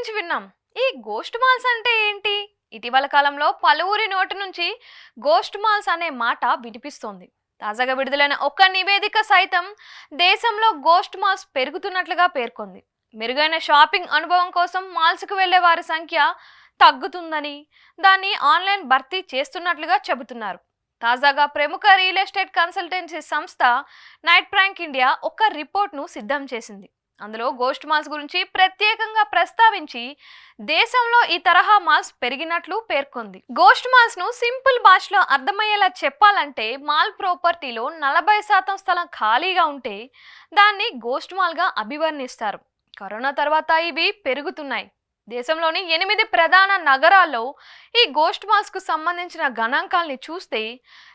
గురించి విన్నాం. ఈ గోస్ట్ మాల్స్ అంటే ఏంటి? ఇటీవల కాలంలో పలువురి నోటి నుంచి గోస్ట్ మాల్స్ అనే మాట వినిపిస్తోంది. తాజాగా విడుదలైన ఒక నివేదిక సైతం దేశంలో గోస్ట్ మాల్స్ పెరుగుతున్నట్లుగా పేర్కొంది. మెరుగైన షాపింగ్ అనుభవం కోసం మాల్స్కు వెళ్లే వారి సంఖ్య తగ్గుతుందని, దాన్ని ఆన్లైన్ భర్తీ చేస్తున్నట్లుగా చెబుతున్నారు. తాజాగా ప్రముఖ రియల్ ఎస్టేట్ కన్సల్టెన్సీ సంస్థ నైట్ ప్రాంక్ ఇండియా ఒక రిపోర్ట్ను సిద్ధం చేసింది. అందులో గోస్ట్ మాల్స్ గురించి ప్రత్యేకంగా ప్రస్తావించి దేశంలో ఈ తరహా మాల్స్ పెరిగినట్లు పేర్కొంది. గోస్ట్ మాల్స్ ను సింపుల్ భాషలో అర్థమయ్యేలా చెప్పాలంటే, మాల్ ప్రాపర్టీలో 40% స్థలం ఖాళీగా ఉంటే దాన్ని గోస్ట్ మాల్ గా అభివర్ణిస్తారు. కరోనా తర్వాత ఇవి పెరుగుతున్నాయి. దేశంలోని 8 ప్రధాన నగరాల్లో ఈ గోస్ట్ మాల్స్ కు సంబంధించిన గణాంకాల్ని చూస్తే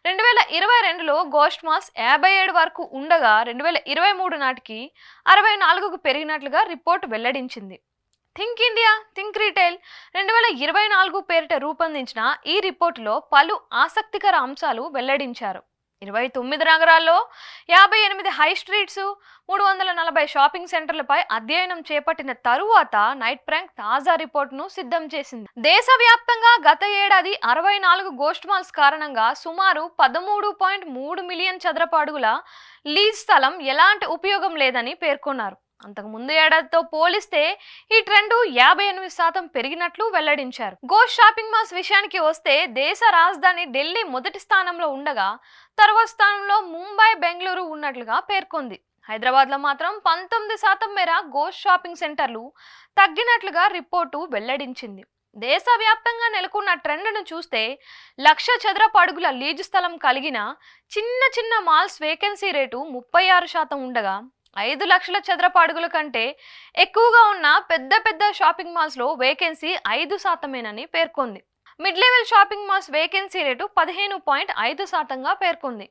2022లో గోస్ట్ మాల్స్ 57 వరకు ఉండగా 2023 నాటికి 64కు పెరిగినట్లుగా రిపోర్ట్ వెల్లడించింది. థింక్ ఇండియా థింక్ రీటైల్ 2024 పేరిట రూపొందించిన ఈ రిపోర్టులో పలు ఆసక్తికర అంశాలు వెల్లడించారు. 29 నగరాల్లో 58 హై స్ట్రీట్స్, 340 షాపింగ్ సెంటర్లపై అధ్యయనం చేపట్టిన తరువాత నైట్ ప్రాంక్ తాజా రిపోర్టును సిద్ధం చేసింది. దేశవ్యాప్తంగా గత ఏడాది 64 గోస్ట్ మాల్స్ కారణంగా సుమారు 13.3 మిలియన్ చదరపు అడుగుల లీజ్ స్థలం ఎలాంటి ఉపయోగం లేదని పేర్కొన్నారు. అంతకు ముందు ఏడాదితో పోలిస్తే ఈ ట్రెండ్ 58% పెరిగినట్లు వెల్లడించారు. గోస్ట్ షాపింగ్ మాల్స్ విషయానికి వస్తే దేశ రాజధాని ఢిల్లీ మొదటి స్థానంలో ఉండగా తర్వాత స్థానంలో ముంబై, బెంగళూరు ఉన్నట్లుగా పేర్కొంది. హైదరాబాద్ లో మాత్రం 19% మేర గోస్ట్ షాపింగ్ సెంటర్లు తగ్గినట్లుగా రిపోర్టు వెల్లడించింది. దేశవ్యాప్తంగా నెలకొన్న ట్రెండ్ను చూస్తే 1,00,000 చదరపు అడుగుల లీజు స్థలం కలిగిన చిన్న మాల్స్ వేకెన్సీ రేటు 36% ఉండగా 5 లక్షల చదరపు అడుగుల కంటే ఎక్కువగా ఉన్న పెద్ద షాపింగ్ మాల్స్ లో వేకెన్సీ 5%మేనని పేర్కొంది. Mid level shopping malls vacancy rate 15.5%గా పేర్కొంది.